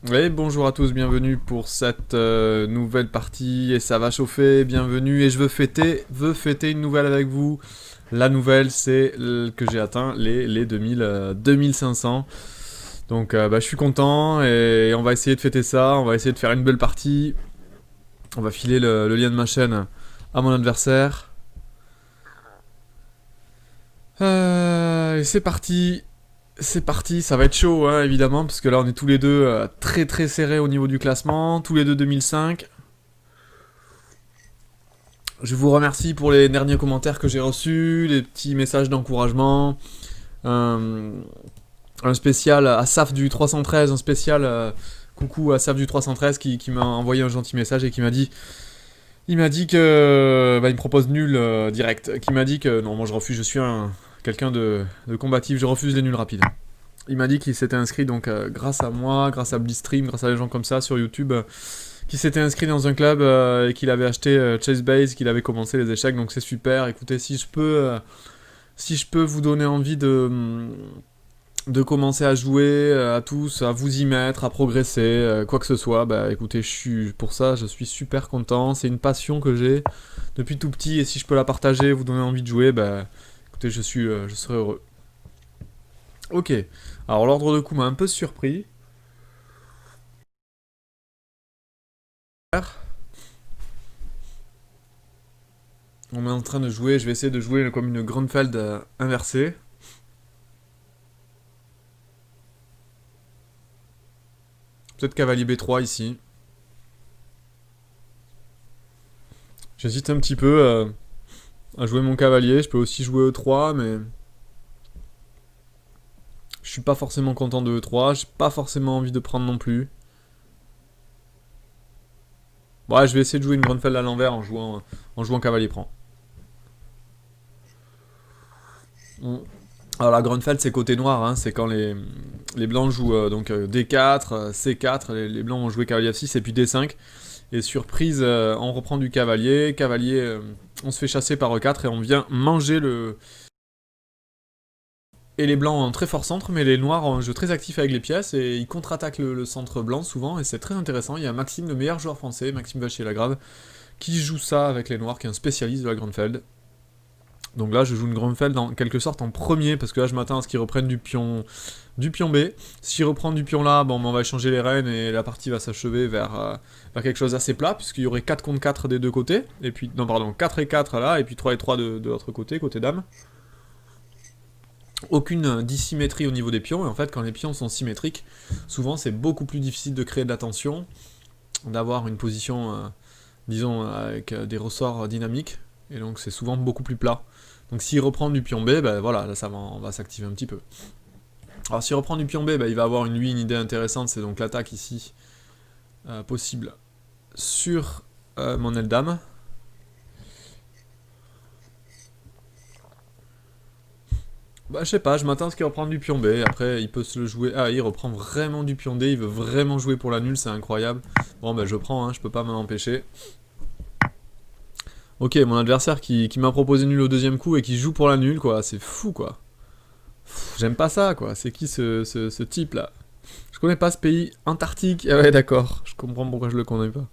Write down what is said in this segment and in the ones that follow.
Oui, bonjour à tous, bienvenue pour cette nouvelle partie et ça va chauffer, bienvenue et je veux fêter une nouvelle avec vous. La nouvelle c'est que j'ai atteint les 2000, 2500. Donc je suis content et on va essayer de fêter ça, on va essayer de faire une belle partie. On va filer le lien de ma chaîne à mon adversaire. Et c'est parti, ça va être chaud hein, évidemment, parce que là on est tous les deux très très serrés au niveau du classement, tous les deux 2005. Je vous remercie pour les derniers commentaires que j'ai reçus, les petits messages d'encouragement. Un, un spécial à Saf du 313, un spécial coucou à Saf du 313 qui m'a envoyé un gentil message et qui m'a dit. Il m'a dit que. Il me propose nul direct. Qui m'a dit que. Non, moi je refuse, je suis quelqu'un de combatif, je refuse les nuls rapides. Il m'a dit qu'il s'était inscrit donc grâce à moi, grâce à Blitzstream, grâce à des gens comme ça sur YouTube, qui s'était inscrit dans un club et qu'il avait acheté Chase Base, qu'il avait commencé les échecs, donc c'est super. Écoutez, si je peux vous donner envie de commencer à jouer à tous, à vous y mettre, à progresser, quoi que ce soit, écoutez, pour ça, je suis super content. C'est une passion que j'ai depuis tout petit et si je peux la partager, vous donner envie de jouer, écoutez, je serai heureux. Ok, alors l'ordre de coup m'a un peu surpris. On est en train de jouer, je vais essayer de jouer comme une Grunfeld inversée. Peut-être cavalier B3 ici. J'hésite un petit peu à jouer mon cavalier, je peux aussi jouer E3, mais je suis pas forcément content de E3, j'ai pas forcément envie de prendre non plus. Bon, ouais, je vais essayer de jouer une Grunfeld à l'envers en jouant cavalier prend. Alors la Grunfeld c'est côté noir, hein, c'est quand les blancs jouent D4, C4, les blancs vont jouer cavalier F6 et puis D5. Et surprise, on reprend du cavalier, on se fait chasser par E4 et on vient manger le... Et les blancs ont un très fort centre, mais les noirs ont un jeu très actif avec les pièces et ils contre-attaquent le centre blanc souvent et c'est très intéressant. Il y a Maxime, le meilleur joueur français, Maxime Vachier-Lagrave, qui joue ça avec les noirs, qui est un spécialiste de la Grunfeld. Donc là, je joue une Grunfeld en quelque sorte en premier, parce que là, je m'attends à ce qu'ils reprennent du pion B. S'ils reprennent du pion là, bon, on va échanger les reines et la partie va s'achever vers quelque chose d'assez plat, puisqu'il y aurait 4 contre 4 des deux côtés. Et puis, non, pardon, 4 et 4 là, et puis 3 et 3 de l'autre côté, côté dame. Aucune dissymétrie au niveau des pions, et en fait, quand les pions sont symétriques, souvent c'est beaucoup plus difficile de créer de la tension, d'avoir une position, disons, avec des ressorts dynamiques, et donc c'est souvent beaucoup plus plat. Donc s'il reprend du pion B, voilà, là on va s'activer un petit peu. Alors s'il reprend du pion B, il va avoir une idée intéressante, c'est donc l'attaque ici, possible sur mon aile dame. Je sais pas, je m'attends à ce qu'il reprenne du pion B, après il peut se le jouer... Ah, il reprend vraiment du pion D, il veut vraiment jouer pour la nulle, c'est incroyable. Bon, je prends, hein, je peux pas m'en empêcher. Ok, mon adversaire qui m'a proposé nul au deuxième coup et qui joue pour la nulle, quoi, c'est fou, quoi. J'aime pas ça, quoi. C'est qui ce type là? Je connais pas ce pays antarctique. Ah ouais, d'accord. Je comprends pourquoi je le connais pas.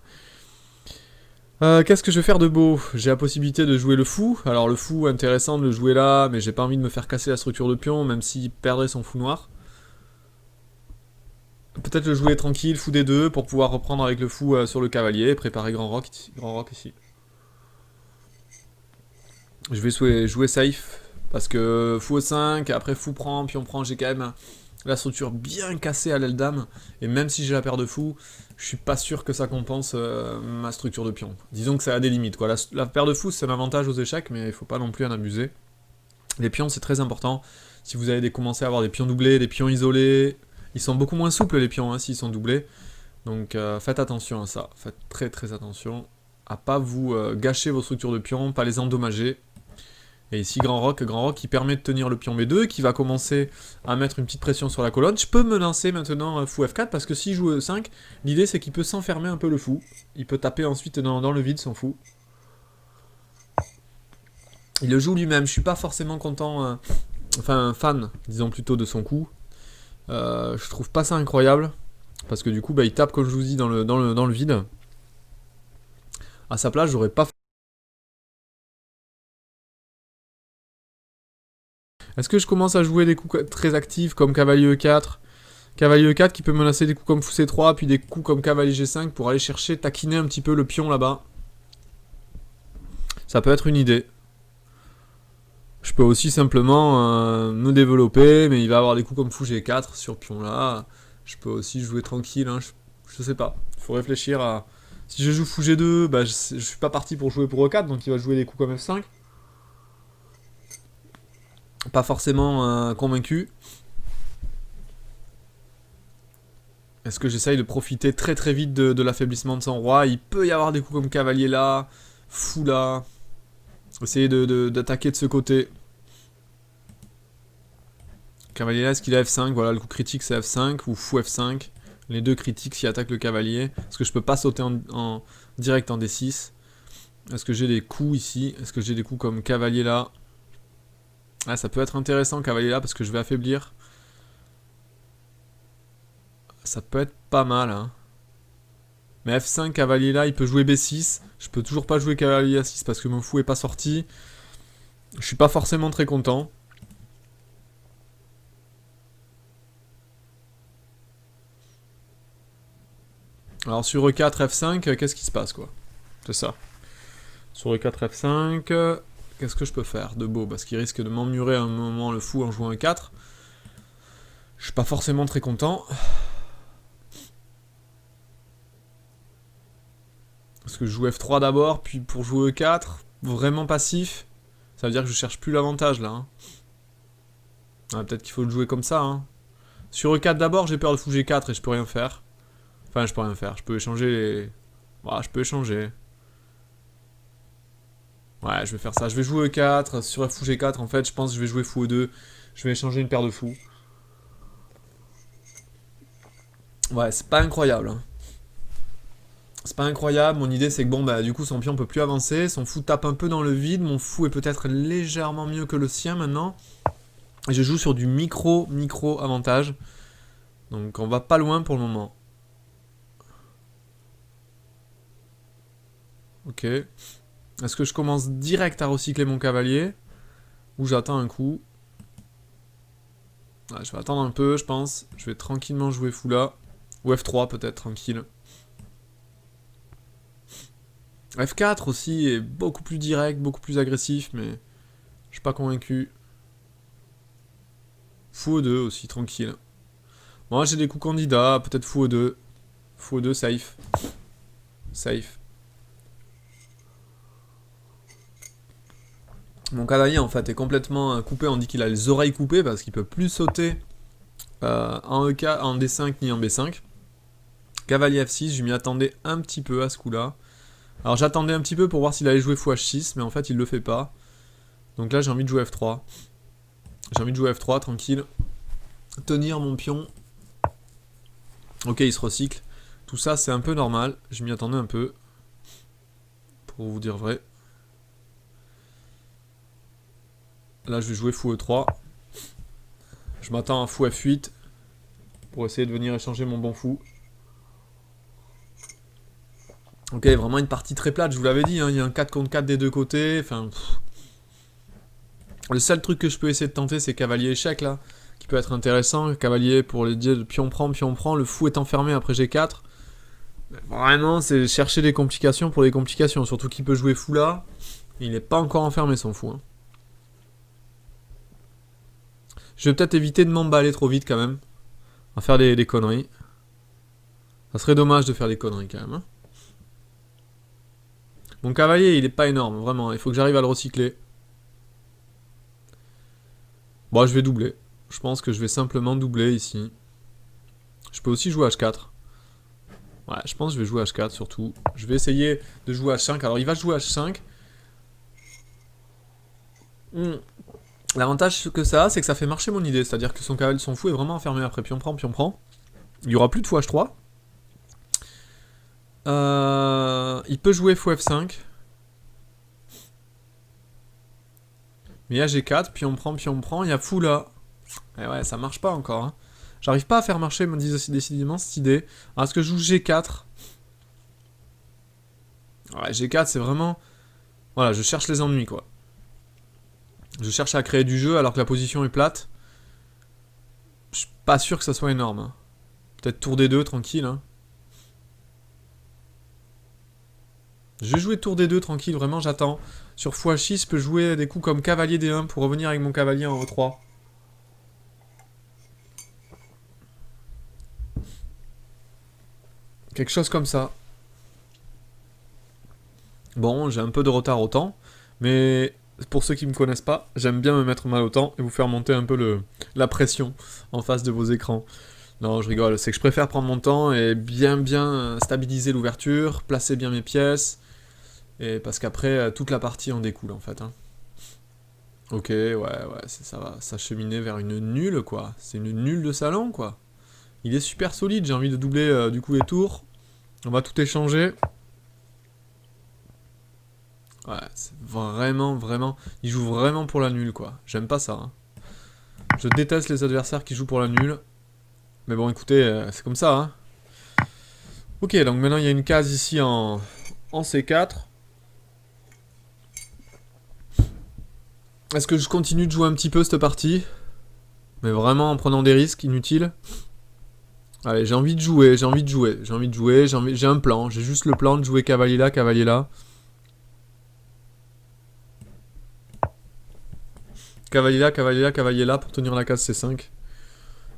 Qu'est-ce que je vais faire de beau? J'ai la possibilité de jouer le fou. Alors le fou, intéressant de le jouer là, mais j'ai pas envie de me faire casser la structure de pion, même s'il perdrait son fou noir. Peut-être le jouer tranquille, fou des deux, pour pouvoir reprendre avec le fou sur le cavalier, et préparer grand rock ici. Je vais jouer safe, parce que fou E5, après fou prend, pion prend, j'ai quand même la structure bien cassée à l'aile dame, et même si j'ai la paire de fous, je suis pas sûr que ça compense ma structure de pion. Disons que ça a des limites, quoi. La paire de fous, c'est un avantage aux échecs, mais il faut pas non plus en abuser. Les pions, c'est très important. Si vous allez commencer à avoir des pions doublés, des pions isolés, ils sont beaucoup moins souples les pions, hein, s'ils sont doublés. Donc faites attention à ça, faites très très attention à pas vous gâcher vos structures de pions, pas les endommager. Et ici, Grand Rock qui permet de tenir le pion B2, qui va commencer à mettre une petite pression sur la colonne. Je peux me lancer maintenant fou F4, parce que s'il joue E5, l'idée c'est qu'il peut s'enfermer un peu le fou. Il peut taper ensuite dans le vide son fou. Il le joue lui-même, je suis pas forcément content, enfin fan, disons plutôt, de son coup. Je trouve pas ça incroyable. Parce que du coup, bah, il tape, comme je vous dis, dans le vide. À sa place, j'aurais pas... Est-ce que je commence à jouer des coups très actifs comme cavalier E4? Cavalier E4 qui peut menacer des coups comme fou C3, puis des coups comme cavalier G5 pour aller chercher, taquiner un petit peu le pion là-bas. Ça peut être une idée. Je peux aussi simplement me développer, mais il va avoir des coups comme fou G4 sur pion là. Je peux aussi jouer tranquille, hein. Je sais pas. Il faut réfléchir à... Si je joue fou G2, bah, je suis pas parti pour jouer pour E4, donc il va jouer des coups comme F5. Pas forcément convaincu. Est-ce que j'essaye de profiter très très vite de l'affaiblissement de son roi? Il peut y avoir des coups comme cavalier là, fou là. Essayer d'attaquer de ce côté. Cavalier là, est-ce qu'il a F5? Voilà, le coup critique c'est F5 ou fou F5. Les deux critiques s'il attaque le cavalier. Est-ce que je peux pas sauter en direct en D6? Est-ce que j'ai des coups ici? Est-ce que j'ai des coups comme cavalier là? Ah, ça peut être intéressant cavalier là parce que je vais affaiblir. Ça peut être pas mal, hein. Mais F5, cavalier là, il peut jouer B6. Je peux toujours pas jouer cavalier A6 parce que mon fou est pas sorti. Je suis pas forcément très content. Alors sur E4, F5, qu'est-ce qui se passe quoi? C'est ça. Sur E4, F5, qu'est-ce que je peux faire de beau? Parce qu'il risque de m'emmurer à un moment le fou en jouant E4. Je suis pas forcément très content. Parce que je joue F3 d'abord, puis pour jouer E4, vraiment passif. Ça veut dire que je cherche plus l'avantage là. Hein. Ah, peut-être qu'il faut le jouer comme ça. Hein. Sur E4 d'abord, j'ai peur de fou G4 et je peux rien faire. Enfin, je peux rien faire. Je peux échanger les... Voilà, je peux échanger. Ouais, je vais faire ça. Je vais jouer E4. Sur fou G4, en fait, je pense que je vais jouer fou E2. Je vais échanger une paire de fous. Ouais, c'est pas incroyable. Hein. C'est pas incroyable. Mon idée, c'est que bon, bah, du coup, son pion peut plus avancer. Son fou tape un peu dans le vide. Mon fou est peut-être légèrement mieux que le sien maintenant. Et je joue sur du micro avantage. Donc, on va pas loin pour le moment. Ok. Est-ce que je commence direct à recycler mon cavalier? Ou j'attends un coup? Ouais, je vais attendre un peu, je pense. Je vais tranquillement jouer fou là. Ou F3 peut-être, tranquille. F4 aussi est beaucoup plus direct, beaucoup plus agressif, mais je suis pas convaincu. Fou E2 aussi, tranquille. Bon, j'ai des coups candidats, peut-être fou E2. Fou E2, safe. Safe. Mon cavalier en fait est complètement coupé, on dit qu'il a les oreilles coupées parce qu'il peut plus sauter en EK, en D5 ni en B5. Cavalier F6, je m'y attendais un petit peu à ce coup-là. Alors j'attendais un petit peu pour voir s'il allait jouer fou H6, mais en fait il le fait pas. Donc là j'ai envie de jouer F3. J'ai envie de jouer F3, tranquille. Tenir mon pion. Ok, il se recycle. Tout ça c'est un peu normal, je m'y attendais un peu. Pour vous dire vrai. Là je vais jouer fou E3. Je m'attends à fou F8. Pour essayer de venir échanger mon bon fou. Ok, vraiment une partie très plate, je vous l'avais dit, hein, il y a un 4 contre 4 des deux côtés, enfin... Le seul truc que je peux essayer de tenter, c'est cavalier échec, là, qui peut être intéressant. Cavalier pour les dire pion prend, le fou est enfermé après G4. Vraiment, c'est chercher des complications pour les complications, surtout qu'il peut jouer fou là. Il n'est pas encore enfermé, son fou. Hein. Je vais peut-être éviter de m'emballer trop vite, quand même. À faire des conneries. Ça serait dommage de faire des conneries, quand même. Hein. Mon cavalier, il est pas énorme, vraiment. Il faut que j'arrive à le recycler. Bon, je vais doubler. Je pense que je vais simplement doubler ici. Je peux aussi jouer H4. Ouais, je pense que je vais jouer H4 surtout. Je vais essayer de jouer H5. Alors, il va jouer H5. L'avantage que ça a, c'est que ça fait marcher mon idée. C'est-à-dire que son cavalier, son fou est vraiment enfermé après pion prend, pion prend. Il n'y aura plus de fou H3. Il peut jouer fou F5. Mais il y a G4, pion prend, il y a fou là. Et ouais, ça marche pas encore. Hein. J'arrive pas à faire marcher, me disent aussi décidément, cette idée. Alors, est-ce que je joue G4? Ouais, G4, c'est vraiment... Voilà, je cherche les ennuis, quoi. Je cherche à créer du jeu alors que la position est plate. Je suis pas sûr que ça soit énorme. Hein. Peut-être tour D2, tranquille. Hein. Je vais jouer tour D2, tranquille, vraiment, j'attends. Sur x6, je peux jouer des coups comme cavalier D1 pour revenir avec mon cavalier en E3. Quelque chose comme ça. Bon, j'ai un peu de retard au temps, mais pour ceux qui me connaissent pas, j'aime bien me mettre mal au temps et vous faire monter un peu la pression en face de vos écrans. Non, je rigole, c'est que je préfère prendre mon temps et bien stabiliser l'ouverture, placer bien mes pièces, et parce qu'après, toute la partie en découle en fait. Hein. Ok, ouais, ça va s'acheminer vers une nulle quoi. C'est une nulle de salon quoi. Il est super solide, j'ai envie de doubler du coup les tours. On va tout échanger. Ouais, c'est vraiment... Il joue vraiment pour la nulle, quoi. J'aime pas ça. Hein. Je déteste les adversaires qui jouent pour la nulle. Mais bon, écoutez, c'est comme ça. Hein. Ok, donc maintenant, il y a une case ici en C4. Est-ce que je continue de jouer un petit peu cette partie? Mais vraiment en prenant des risques inutiles. Allez, j'ai envie de jouer. J'ai un plan. J'ai juste le plan de jouer cavalier là, cavalier là. Cavalier là, cavalier là, cavalier là pour tenir la case C5.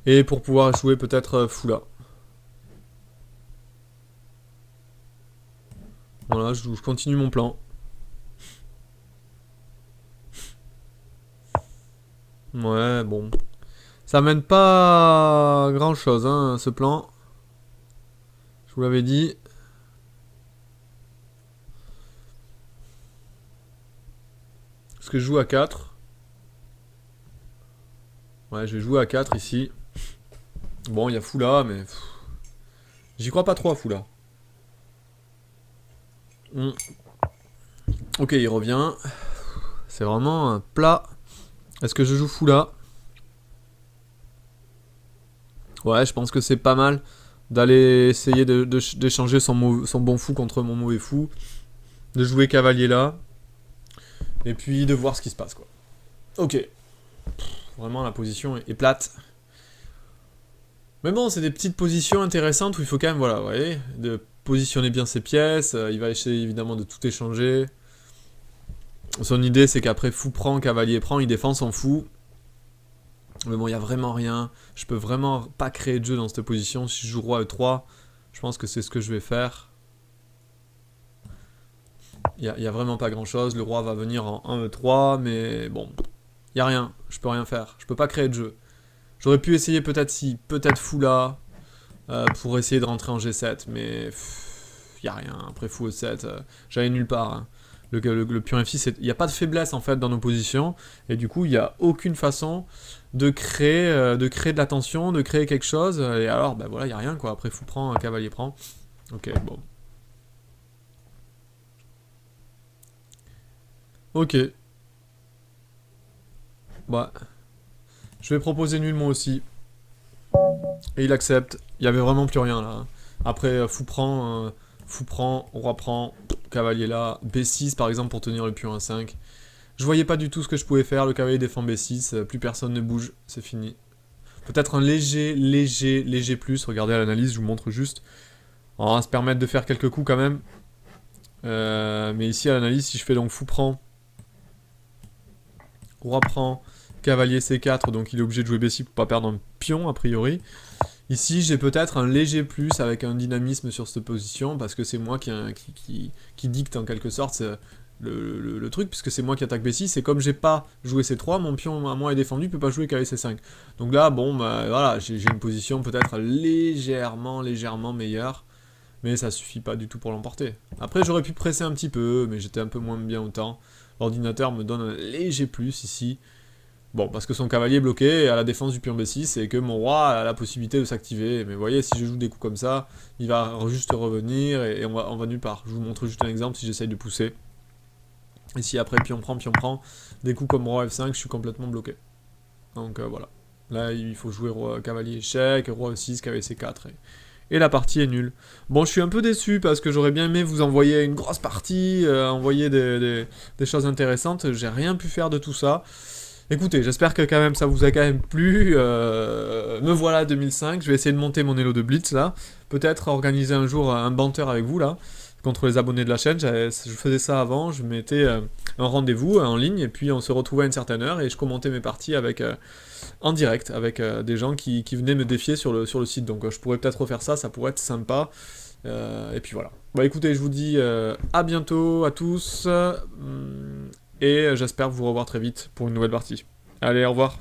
Et pour pouvoir jouer peut-être fou là. Voilà, je continue mon plan. Ouais, bon. Ça mène pas à grand chose, hein, ce plan. Je vous l'avais dit. Est-ce que je joue à 4? Ouais, je vais jouer à 4 ici. Bon, il y a fou là, mais... J'y crois pas trop à fou là. Ok, il revient. C'est vraiment un plat. Est-ce que je joue fou là? Ouais, je pense que c'est pas mal d'aller essayer d'échanger son bon fou contre mon mauvais fou. De jouer cavalier là. Et puis de voir ce qui se passe, quoi. Ok. Vraiment, la position est plate. Mais bon, c'est des petites positions intéressantes où il faut quand même, voilà, vous voyez, de positionner bien ses pièces. Il va essayer évidemment de tout échanger. Son idée, c'est qu'après fou prend, cavalier prend, il défend son fou. Mais bon, il n'y a vraiment rien. Je peux vraiment pas créer de jeu dans cette position. Si je joue roi E3, je pense que c'est ce que je vais faire. Il n'y a vraiment pas grand chose. Le roi va venir en 1 E3, mais bon, il n'y a rien. Je peux rien faire. Je peux pas créer de jeu. J'aurais pu essayer peut-être fou là, pour essayer de rentrer en G7, mais il n'y a rien. Après fou E7, j'allais nulle part. Hein. Le pion F6, il n'y a pas de faiblesse en fait dans nos positions, et du coup il n'y a aucune façon de créer de la tension, de créer quelque chose, et alors ben voilà, il n'y a rien quoi. Après fou prend, cavalier prend. Ok, bon. Ok. Bah, je vais proposer nul moi aussi. Et il accepte. Il n'y avait vraiment plus rien là. Après, fou prend, roi prend, cavalier là, B6 par exemple pour tenir le pion A5. Je voyais pas du tout ce que je pouvais faire, le cavalier défend B6, plus personne ne bouge, c'est fini. Peut-être un léger plus, regardez à l'analyse, je vous montre juste. On va se permettre de faire quelques coups quand même. Mais ici à l'analyse, si je fais donc fou prend, roi prend, cavalier C4, donc il est obligé de jouer B6 pour pas perdre un pion a priori. Ici, j'ai peut-être un léger plus avec un dynamisme sur cette position, parce que c'est moi qui dicte en quelque sorte le truc, puisque c'est moi qui attaque B6, et comme j'ai pas joué C3, mon pion à moi est défendu, il peut pas jouer cavalier C5. Donc là, bon, bah, voilà, j'ai une position peut-être légèrement meilleure, mais ça suffit pas du tout pour l'emporter. Après, j'aurais pu presser un petit peu, mais j'étais un peu moins bien au temps. L'ordinateur me donne un léger plus ici. Bon, parce que son cavalier est bloqué à la défense du pion B6 et que mon roi a la possibilité de s'activer. Mais vous voyez, si je joue des coups comme ça, il va juste revenir et on va nulle part. Je vous montre juste un exemple si j'essaye de pousser. Et si après pion prend, des coups comme roi F5, je suis complètement bloqué. Donc voilà. Là, il faut jouer roi, cavalier échec, roi E6, cavalier C4. Et la partie est nulle. Bon, je suis un peu déçu parce que j'aurais bien aimé vous envoyer une grosse partie, envoyer des choses intéressantes. J'ai rien pu faire de tout ça. Écoutez, j'espère que quand même ça vous a quand même plu. Me voilà 2005. Je vais essayer de monter mon Elo de Blitz là. Peut-être organiser un jour un banter avec vous là. Contre les abonnés de la chaîne. Je faisais ça avant. Je mettais un rendez-vous en ligne et puis on se retrouvait à une certaine heure et je commentais mes parties avec, en direct avec des gens qui venaient me défier sur le site. Donc je pourrais peut-être refaire ça. Ça pourrait être sympa. Et puis voilà. Bah écoutez, je vous dis à bientôt à tous. Et j'espère vous revoir très vite pour une nouvelle partie. Allez, au revoir.